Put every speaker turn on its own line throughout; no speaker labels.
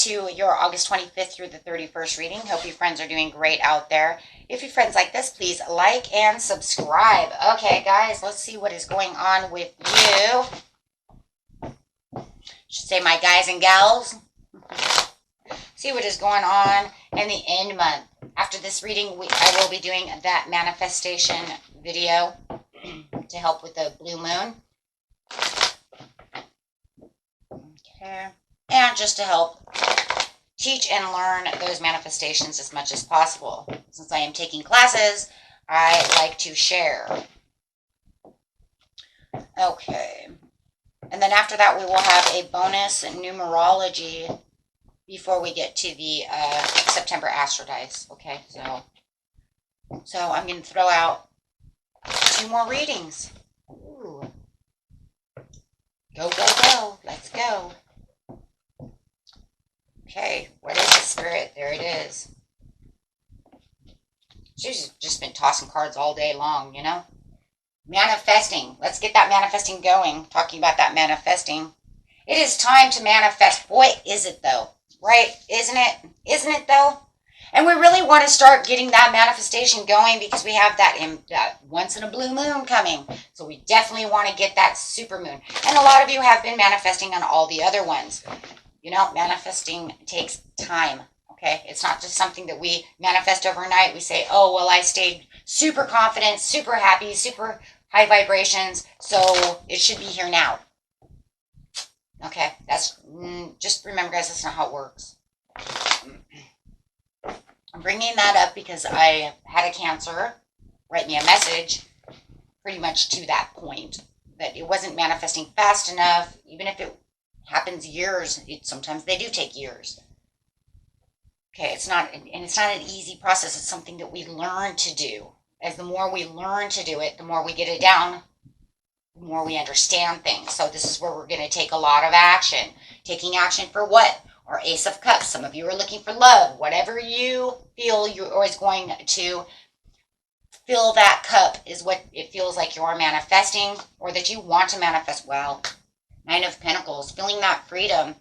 to your August 25th through the 31st reading. Hope you friends are doing great out there. If you friends like this, please like and subscribe. Okay, guys, let's see what is going on with you. Should say my guys and gals. See what is going on in the end month. After this reading, I will be doing that manifestation video to help with the blue moon. Okay. And just to help teach and learn those manifestations as much as possible. Since I am taking classes, I like to share. Okay. And then after that, we will have a bonus numerology before we get to the September Astro Dice. Okay, so I'm going to throw out 2 more readings. Ooh. Go, go, go. Let's go. Okay, what is the spirit? There it is. She's just been tossing cards all day long, you know? Manifesting. Let's get that manifesting going. Talking about that manifesting. It is time to manifest. Boy, is it though. Right? Isn't it? Isn't it though? And we really want to start getting that manifestation going because we have that once in a blue moon coming. So we definitely want to get that super moon. And a lot of you have been manifesting on all the other ones. You know, manifesting takes time. Okay? It's not just something that we manifest overnight. We say, oh, well, I stayed super confident, super happy, super high vibrations. So it should be here now. Okay, that's just remember, guys, that's not how it works. I'm bringing that up because I had a Cancer write me a message pretty much to that point that it wasn't manifesting fast enough. Even if it happens years, sometimes they do take years. Okay, it's not an easy process. It's something that we learn to do. As the more we learn to do it, the more we get it down, the more we understand things. So this is where we're going to take a lot of action. Taking action for what? Or Ace of Cups. Some of you are looking for love. Whatever you feel you're always going to fill that cup is what it feels like you're manifesting or that you want to manifest. Well, 9 of Pentacles, feeling that freedom.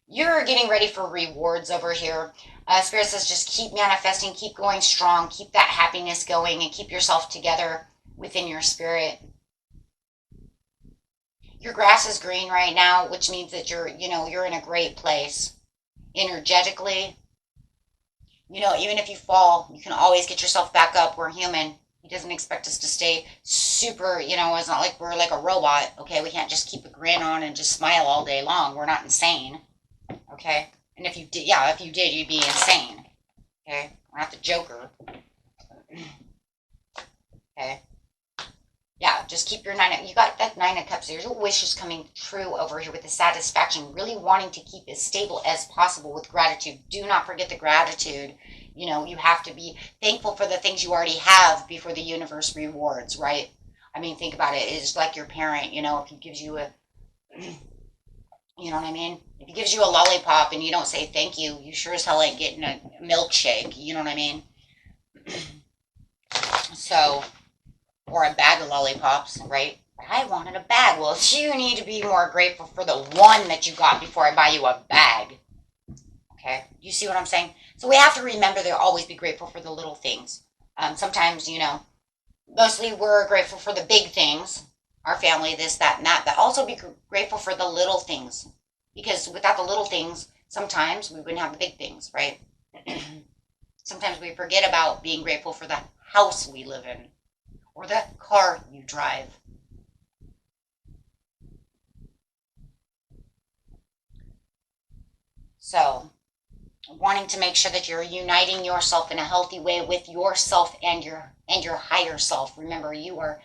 You're getting ready for rewards over here. Spirit says just keep manifesting, keep going strong, keep that happiness going, and keep yourself together within your spirit. Your grass is green right now, which means that you're in a great place energetically. You know, even if you fall, you can always get yourself back up. We're human. He doesn't expect us to stay super, it's not like we're like a robot. Okay, we can't just keep a grin on and just smile all day long. We're not insane. Okay, and if you did, you'd be insane. Okay, we're not the Joker. Okay. Yeah, just keep your 9. You got that 9 of Cups. There's your wishes coming true over here with the satisfaction. Really wanting to keep as stable as possible with gratitude. Do not forget the gratitude. You know, you have to be thankful for the things you already have before the universe rewards, right? I mean, think about it. It's like your parent, if he gives you you know what I mean? If he gives you a lollipop and you don't say thank you, you sure as hell ain't getting a milkshake. You know what I mean? So, or a bag of lollipops, right? I wanted a bag. Well, you need to be more grateful for the one that you got before I buy you a bag. Okay? You see what I'm saying? So we have to remember to always be grateful for the little things. Sometimes, mostly we're grateful for the big things. Our family, this, that, and that. But also be grateful for the little things. Because without the little things, sometimes we wouldn't have the big things, right? Sometimes we forget about being grateful for the house we live in. Or the car you drive. So, wanting to make sure that you're uniting yourself in a healthy way with yourself and your higher self. Remember, you are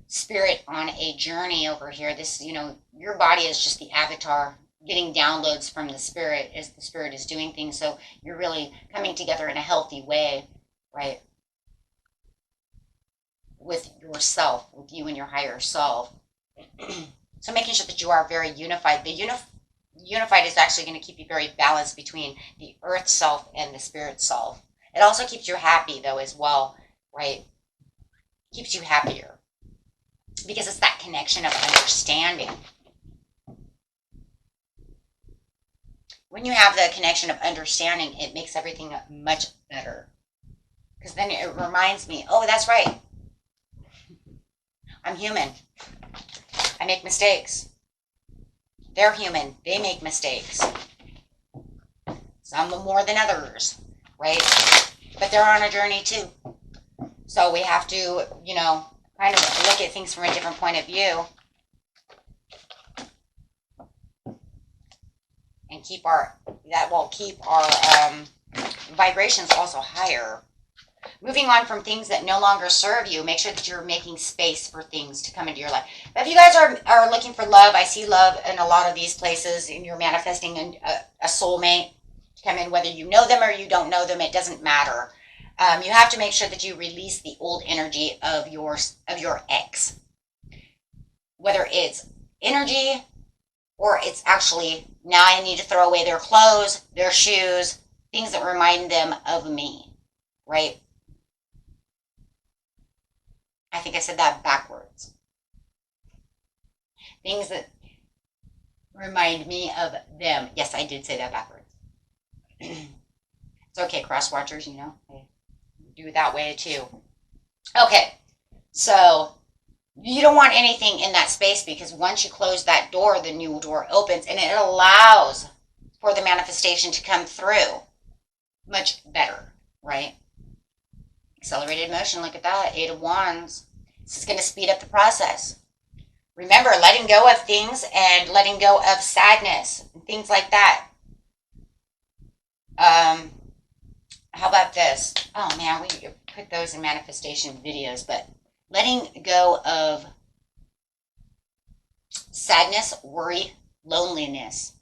spirit on a journey over here. This, your body is just the avatar getting downloads from the spirit as the spirit is doing things. So you're really coming together in a healthy way, right? With yourself, with you and your higher self. So making sure that you are very unified. The unified is actually going to keep you very balanced between the earth self and the spirit self. It also keeps you happy though as well, right? Keeps you happier. Because it's that connection of understanding. when you have the connection of understanding, it makes everything much better. Because then it reminds me, oh, that's right. I'm human. I make mistakes. They're human. They make mistakes. Some more than others, right? But they're on a journey too. So we have to, kind of look at things from a different point of view. And keep our vibrations also higher. Moving on from things that no longer serve you, make sure that you're making space for things to come into your life. But if you guys are looking for love, I see love in a lot of these places, and you're manifesting a soulmate to come in, whether you know them or you don't know them, it doesn't matter. You have to make sure that you release the old energy of your ex. Whether it's energy or it's actually, now I need to throw away their clothes, their shoes, things that remind them of me, right? I think I said that backwards. Things that remind me of them. Yes, I did say that backwards. It's okay, cross watchers, they do it that way too. Okay, so you don't want anything in that space, because once you close that door, the new door opens and it allows for the manifestation to come through much better, right? Accelerated motion, look at that, 8 of Wands. This is going to speed up the process. Remember, letting go of things and letting go of sadness and things like that. How about this? Oh man, we put those in manifestation videos, but letting go of sadness, worry, loneliness.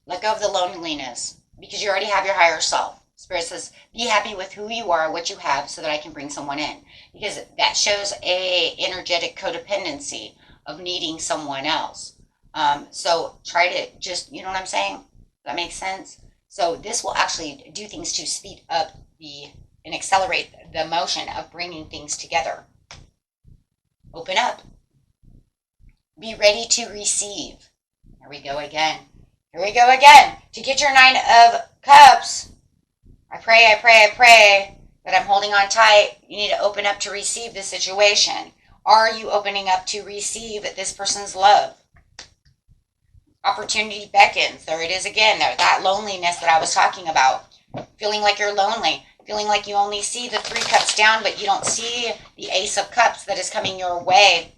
Let go of the loneliness, because you already have your higher self. Spirit says, be happy with who you are, what you have, so that I can bring someone in. Because that shows a energetic codependency of needing someone else. So try to just, you know what I'm saying? That makes sense? So this will actually do things to speed up and accelerate the motion of bringing things together. Open up. Be ready to receive. Here we go again. Here we go again. To get your 9 of Cups, I pray that I'm holding on tight. You need to open up to receive the situation. Are you opening up to receive this person's love? Opportunity beckons. There it is again. There, that loneliness that I was talking about. Feeling like you're lonely. Feeling like you only see the 3 cups down, but you don't see the Ace of Cups that is coming your way.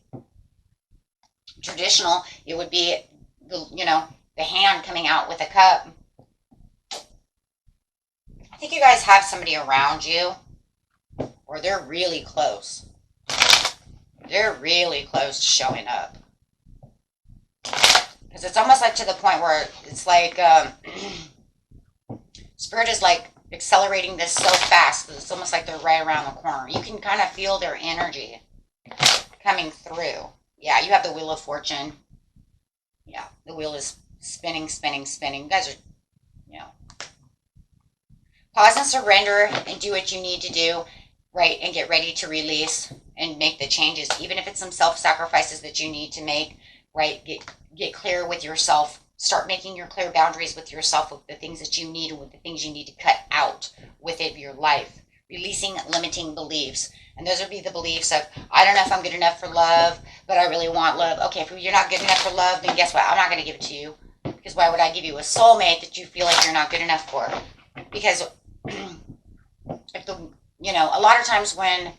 Traditional, it would be, the hand coming out with a cup. I think you guys have somebody around you, or they're really close. They're really close to showing up. Because it's almost like to the point where it's like Spirit is like accelerating this so fast that it's almost like they're right around the corner. You can kind of feel their energy coming through. Yeah, you have the Wheel of Fortune. Yeah, the wheel is spinning. You guys are, Pause and surrender and do what you need to do, right? And get ready to release and make the changes. Even if it's some self-sacrifices that you need to make, right? Get clear with yourself. Start making your clear boundaries with yourself, with the things that you need and with the things you need to cut out within your life. Releasing limiting beliefs. And those would be the beliefs of, I don't know if I'm good enough for love, but I really want love. Okay, if you're not good enough for love, then guess what? I'm not going to give it to you. Because why would I give you a soulmate that you feel like you're not good enough for? Because if a lot of times when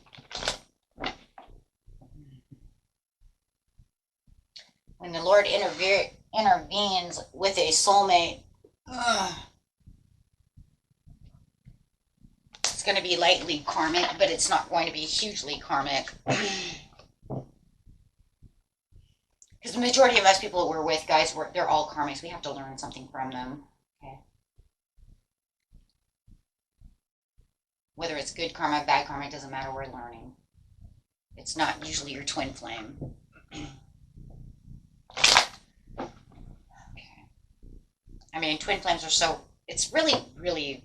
the Lord intervenes with a soulmate, it's going to be lightly karmic, but it's not going to be hugely karmic. Because the majority of most people that we're with, guys, they're all karmics. We have to learn something from them. Okay. Whether it's good karma, bad karma, it doesn't matter. We're learning. It's not usually your twin flame. Okay. I mean, twin flames are it's really, really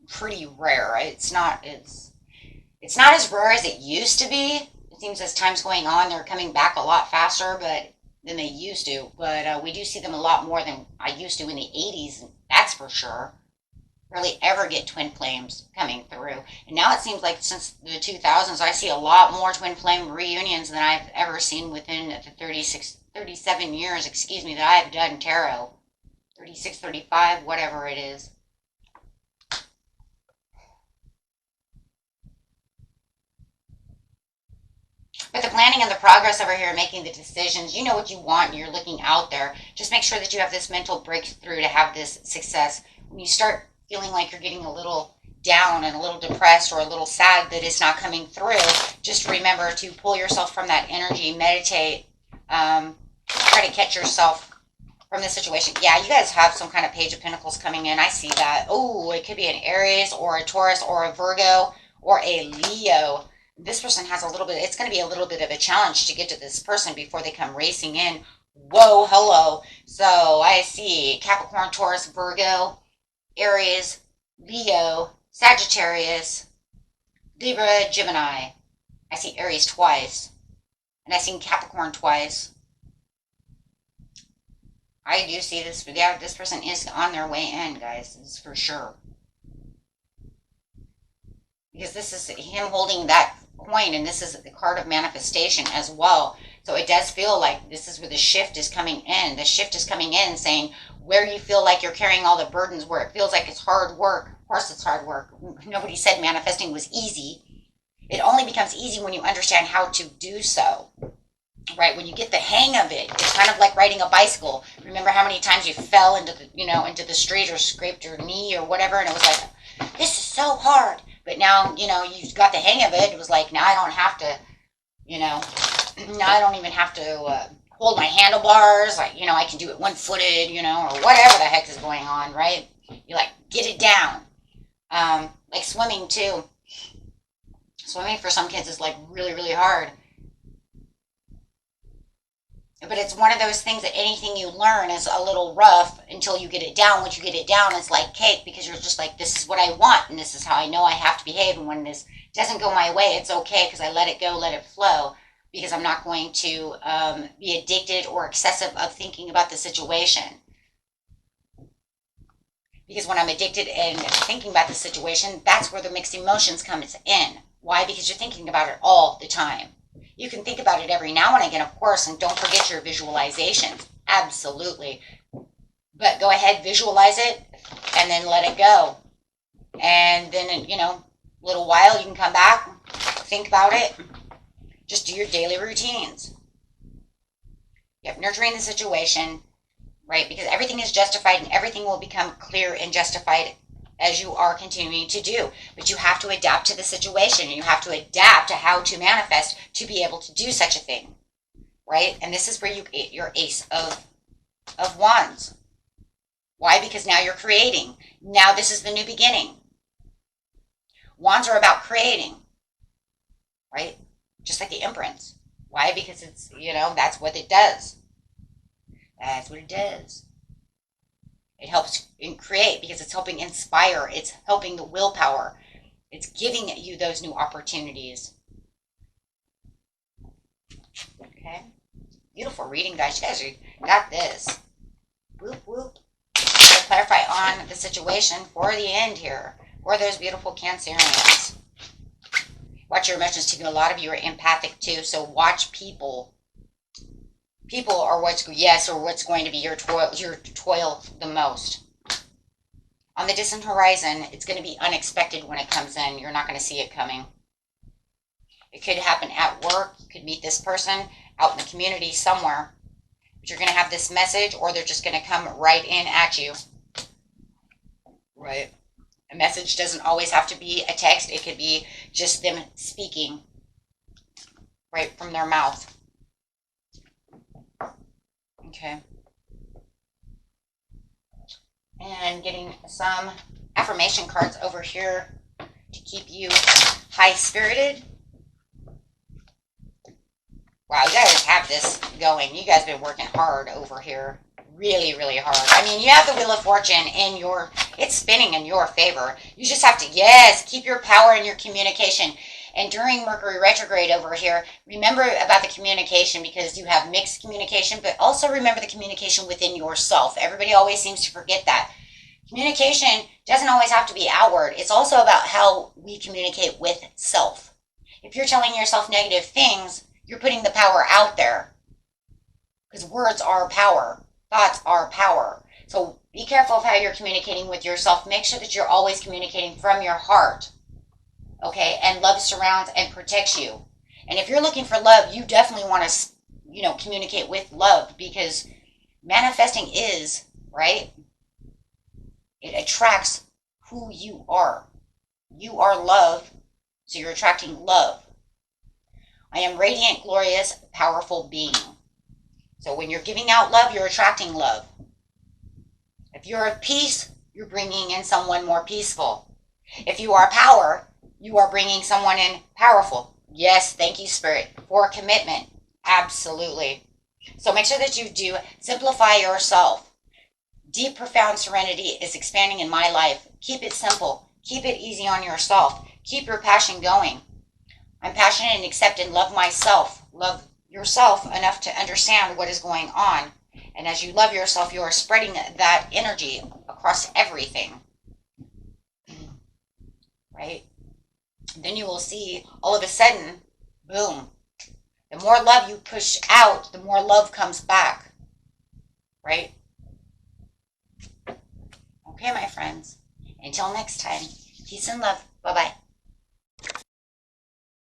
pretty rare. Right? It's not as rare as it used to be. It seems as time's going on, they're coming back a lot faster, but than they used to, but we do see them a lot more than I used to in the 80s, that's for sure. Rarely ever get twin flames coming through. And now it seems like since the 2000s, I see a lot more twin flame reunions than I've ever seen within the 37 years, excuse me, that I've done tarot. 36, 35, whatever it is. But the planning and the progress over here, making the decisions, you know what you want, and you're looking out there. Just make sure that you have this mental breakthrough to have this success. When you start feeling like you're getting a little down and a little depressed or a little sad that it's not coming through, just remember to pull yourself from that energy, meditate, try to catch yourself from the situation. Yeah, you guys have some kind of Page of Pentacles coming in. I see that. Oh, it could be an Aries or a Taurus or a Virgo or a Leo. This person has a little bit, it's going to be a little bit of a challenge to get to this person before they come racing in. Whoa, hello. So I see Capricorn, Taurus, Virgo, Aries, Leo, Sagittarius, Libra, Gemini. I see Aries twice. And I see Capricorn twice. I do see this. Yeah, this person is on their way in, guys. This is for sure. Because this is him holding that coin, and this is the card of manifestation as well. So it does feel like this is where the shift is coming in. The shift is coming in saying where you feel like you're carrying all the burdens, where it feels like it's hard work. Of course it's hard work. Nobody said manifesting was easy. It only becomes easy when you understand how to do so. Right? When you get the hang of it, it's kind of like riding a bicycle. Remember how many times you fell into the, into the street or scraped your knee or whatever, and it was like, this is so hard. But now, you got the hang of it. It was like, now I don't have to, now I don't even have to hold my handlebars. Like, I can do it one-footed, or whatever the heck is going on, right? You get it down. Like swimming too. Swimming for some kids is really, really hard. But it's one of those things that anything you learn is a little rough until you get it down. Once you get it down, it's like cake, because you're just like, this is what I want, and this is how I know I have to behave. And when this doesn't go my way, it's okay, because I let it go, let it flow, because I'm not going to be addicted or excessive of thinking about the situation. Because when I'm addicted and thinking about the situation, that's where the mixed emotions comes in. Why? Because you're thinking about it all the time. You can think about it every now and again, of course, and don't forget your visualizations. Absolutely. But go ahead, visualize it, and then let it go. And then, a little while, you can come back, think about it. Just do your daily routines. Yep, nurturing the situation, right? Because everything is justified, and everything will become clear and justified as you are continuing to do. But you have to adapt to the situation, and you have to adapt to how to manifest to be able to do such a thing, right? And this is where you get your Ace of Wands. Why? Because now you're creating. Now this is the new beginning. Wands are about creating, right? Just like the Empress. Why? Because it's, that's what it does. That's what it does. It helps create because it's helping inspire. It's helping the willpower. It's giving you those new opportunities. Okay. Beautiful reading, guys. You guys got this. Whoop, whoop. To clarify on the situation for the end here. For those beautiful Cancerians. Watch your emotions too. A lot of you are empathic too. So watch people. People are what's going to be your toil the most. On the distant horizon, it's going to be unexpected when it comes in. You're not going to see it coming. It could happen at work. You could meet this person out in the community somewhere. But you're going to have this message, or they're just going to come right in at you. Right. A message doesn't always have to be a text. It could be just them speaking right from their mouth. Okay. And getting some affirmation cards over here to keep you high-spirited. Wow, you guys have this going. You guys have been working hard over here. Really, really hard. I mean, you have the Wheel of Fortune in it's spinning in your favor. You just have to, keep your power and your communication. And during Mercury retrograde over here, remember about the communication, because you have mixed communication, but also remember the communication within yourself. Everybody always seems to forget that. Communication doesn't always have to be outward. It's also about how we communicate with self. If you're telling yourself negative things, you're putting the power out there. Because words are power. Thoughts are power. So be careful of how you're communicating with yourself. Make sure that you're always communicating from your heart. Okay? And love surrounds and protects you. And if you're looking for love, you definitely want to, communicate with love, because manifesting is, right? It attracts who you are. You are love, so you're attracting love. I am radiant, glorious, powerful being. So when you're giving out love, you're attracting love. If you're of peace, you're bringing in someone more peaceful. If you are power, you are bringing someone in powerful. Yes, thank you, Spirit, for commitment. Absolutely. So make sure that you do simplify yourself. Deep, profound serenity is expanding in my life. Keep it simple. Keep it easy on yourself. Keep your passion going. I'm passionate and accept and love myself. Love yourself enough to understand what is going on. And as you love yourself, you are spreading that energy across everything. Right? Then you will see all of a sudden, boom. The more love you push out, the more love comes back. Right? Okay, my friends. Until next time, peace and love. Bye-bye.